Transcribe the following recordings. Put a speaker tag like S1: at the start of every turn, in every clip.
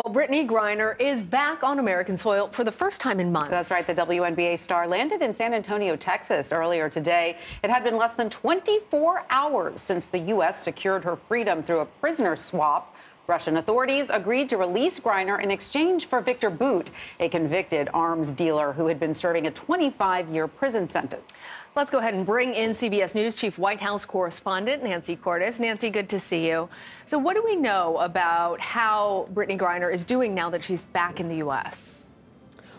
S1: Well, Brittney Griner is back on American soil for the first time in months.
S2: That's right. The WNBA star landed in San Antonio, Texas earlier today. It had been less than 24 hours since the U.S. secured her freedom through a prisoner swap. Russian authorities agreed to release Griner in exchange for Victor Bout, a convicted arms dealer who had been serving a 25-year prison sentence.
S1: Let's go ahead and bring in CBS News Chief White House correspondent Nancy Cordes. Nancy, good to see you. So what do we know about how Brittney Griner is doing now that she's back in the U.S.?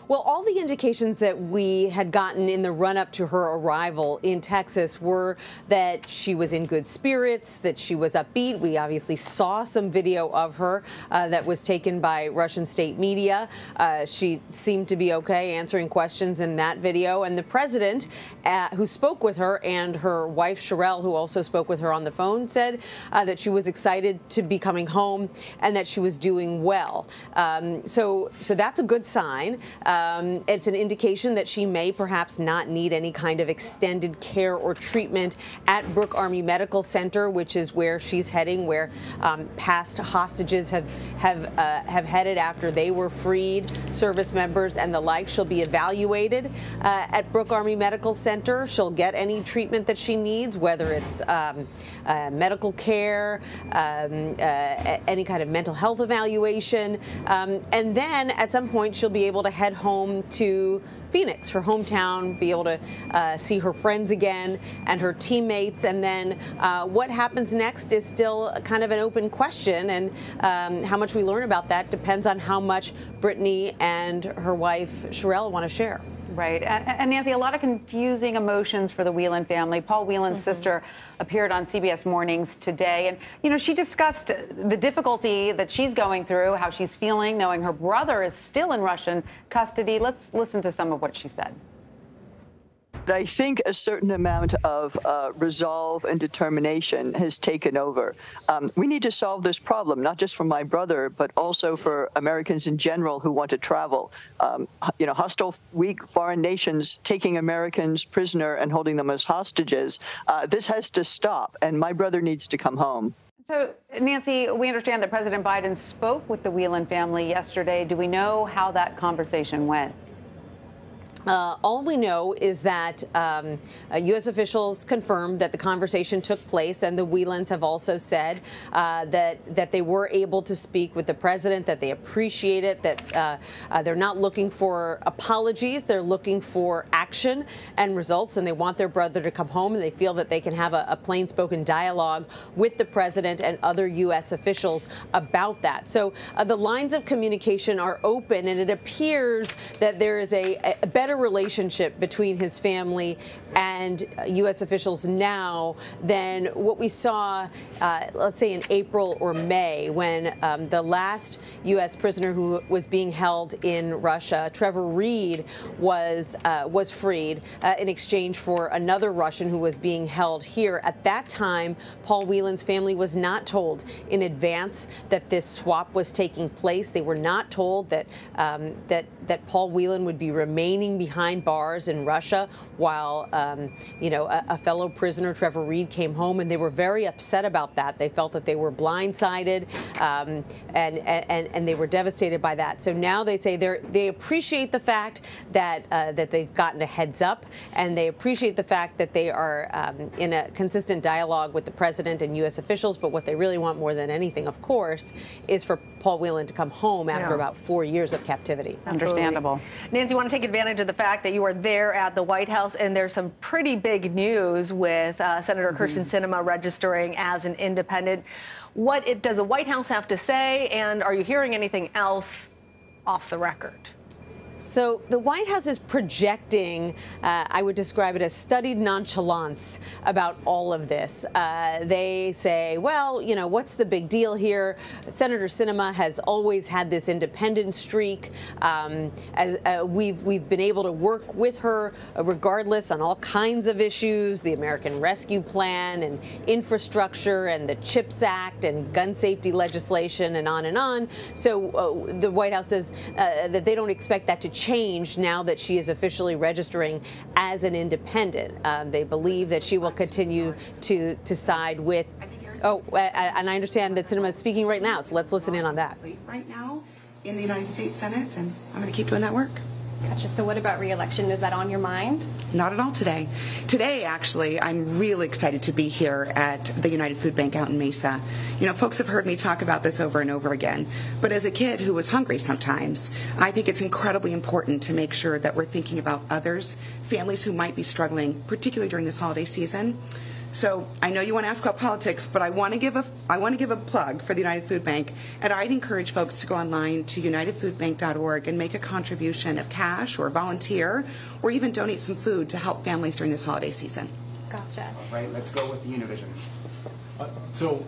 S3: Well, all the indications that we had gotten in the run-up to her arrival in Texas were that she was in good spirits, that she was upbeat. We obviously saw some video of her that was taken by Russian state media. She seemed to be okay answering questions in that video. And the president, who spoke with her, and her wife, Sherelle, who also spoke with her on the phone, said that she was excited to be coming home and that she was doing well. So that's a good sign. It's an indication that she may perhaps not need any kind of extended care or treatment at Brooke Army Medical Center, which is where she's heading, where past hostages have headed after they were freed, service members and the like. She'll be evaluated at Brooke Army Medical Center. She'll get any treatment that she needs, whether it's medical care, any kind of mental health evaluation, and then at some point she'll be able to head home to Phoenix, her hometown, be able to see her friends again and her teammates. And then what happens next is still kind of an open question. And how much we learn about that depends on how much Brittney and her wife, Sherelle, want to share.
S2: Right. And Nancy, a lot of confusing emotions for the Whelan family. Paul Whelan's sister appeared on CBS Mornings today. And, you know, she discussed the difficulty that she's going through, how she's feeling, knowing her brother is still in Russian custody. Let's listen to some of what she said.
S4: I think a certain amount of resolve and determination has taken over. We need to solve this problem, not just for my brother, but also for Americans in general who want to travel. You know, hostile, weak foreign nations taking Americans prisoner and holding them as hostages. This has to stop, and my brother needs to come home.
S2: So, Nancy, we understand that President Biden spoke with the Whelan family yesterday. Do we know how that conversation went?
S3: All we know is that U.S. officials confirmed that the conversation took place, and the Whelans have also said that they were able to speak with the president, that they appreciate it, that they're not looking for apologies, they're looking for action and results, and they want their brother to come home, and they feel that they can have a plain-spoken dialogue with the president and other U.S. officials about that. So the lines of communication are open, and it appears that there is a better relationship between his family and U.S. officials now than what we saw, let's say, in April or May, when the last U.S. prisoner who was being held in Russia, Trevor Reed, was freed in exchange for another Russian who was being held here. At that time, Paul Whelan's family was not told in advance that this swap was taking place. They were not told that that Paul Whelan would be remaining behind bars in Russia while you know, a fellow prisoner, Trevor Reed, came home, and they were very upset about that. They felt that they were blindsided, and they were devastated by that. So now they say they appreciate the fact that that they've gotten a heads up, and they appreciate the fact that they are in a consistent dialogue with the president and U.S. officials. But what they really want more than anything, of course, is for Paul Whelan to come home after about 4 years of captivity.
S2: Understandable.
S1: Nancy, want to take advantage of the fact that you are there at the White House, and there's some pretty big news with Senator Kyrsten Sinema registering as an independent. What does the White House have to say, and are you hearing anything else off the record?
S3: So the White House is projecting, I would describe it as studied nonchalance about all of this. They say, well, you know, what's the big deal here? Senator Sinema has always had this independent streak. We've been able to work with her regardless on all kinds of issues, the American Rescue Plan and infrastructure and the CHIPS Act and gun safety legislation and on and on. So the White House says that they don't expect that to change now that she is officially registering as an independent. They believe that she will continue to side with. Oh, and I understand that Sinema is speaking right now, so let's listen in on that.
S5: Right now, in the United States Senate, and I'm going to keep doing that work.
S6: Gotcha. So what about re-election? Is that on your mind?
S5: Not at all today. Today, actually, I'm really excited to be here at the United Food Bank out in Mesa. You know, folks have heard me talk about this over and over again, but as a kid who was hungry sometimes, I think it's incredibly important to make sure that we're thinking about others, families who might be struggling, particularly during this holiday season. So I know you want to ask about politics, but I want to give a plug for the United Food Bank, and I'd encourage folks to go online to unitedfoodbank.org and make a contribution of cash or volunteer, or even donate some food to help families during this holiday season.
S6: Gotcha.
S7: All right, let's go with the Univision.
S8: So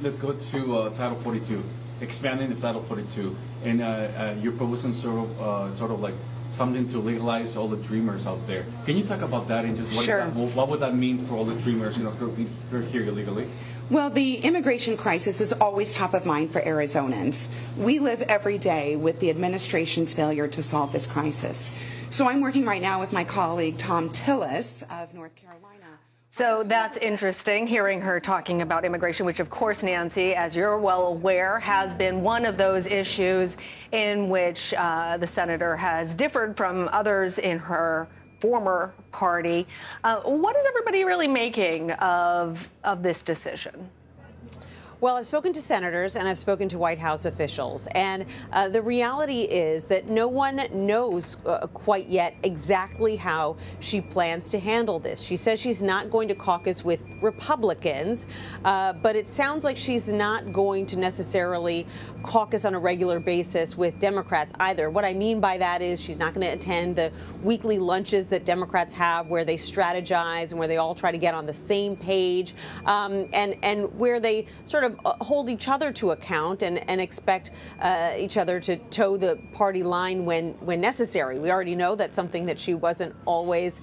S8: let's go to Title 42, expanding the Title 42, and you're proposing sort of like something to legalize all the dreamers out there. Can you talk about that and just what would that mean for all the dreamers, you know, who are here illegally?
S5: Well, the immigration crisis is always top of mind for Arizonans. We live every day with the administration's failure to solve this crisis. So I'm working right now with my colleague Tom Tillis of North Carolina.
S1: So that's interesting, hearing her talking about immigration, which, of course, Nancy, as you're well aware, has been one of those issues in which the senator has differed from others in her former party. What is everybody really making of this decision?
S3: Well, I've spoken to senators and I've spoken to White House officials, and the reality is that no one knows quite yet exactly how she plans to handle this. She says she's not going to caucus with Republicans, but it sounds like she's not going to necessarily caucus on a regular basis with Democrats either. What I mean by that is she's not going to attend the weekly lunches that Democrats have where they strategize and where they all try to get on the same page, and where they sort of hold each other to account and expect each other to toe the party line when necessary. We already know that's something that she wasn't always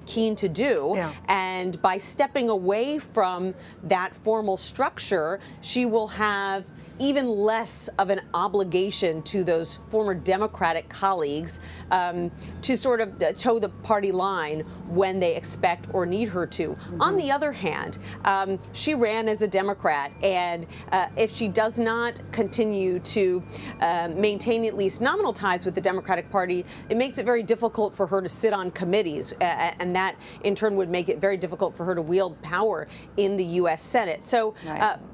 S3: keen to do. Yeah. And by stepping away from that formal structure, she will have even less of an obligation to those former Democratic colleagues to sort of toe the party line when they expect or need her to. Mm-hmm. On the other hand, she ran as a Democrat, and if she does not continue to maintain at least nominal ties with the Democratic Party, it makes it very difficult for her to sit on committees, and that in turn would make it very difficult for her to wield power in the U.S. Senate. So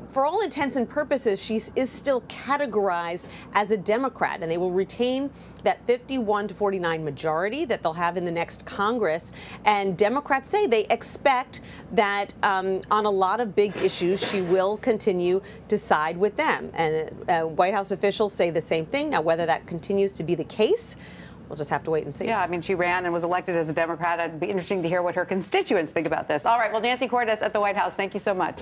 S3: for all intents and purposes, she is still categorized as a Democrat, and they will retain that 51-49 majority that they'll have in the next Congress. And Democrats say they expect that on a lot of big issues, she will continue to side with them. And White House officials say the same thing. Now, whether that continues to be the case, we'll just have to wait and see.
S2: Yeah, I mean, she ran and was elected as a Democrat. It'd be interesting to hear what her constituents think about this. All right, well, Nancy Cordes at the White House, thank you so much.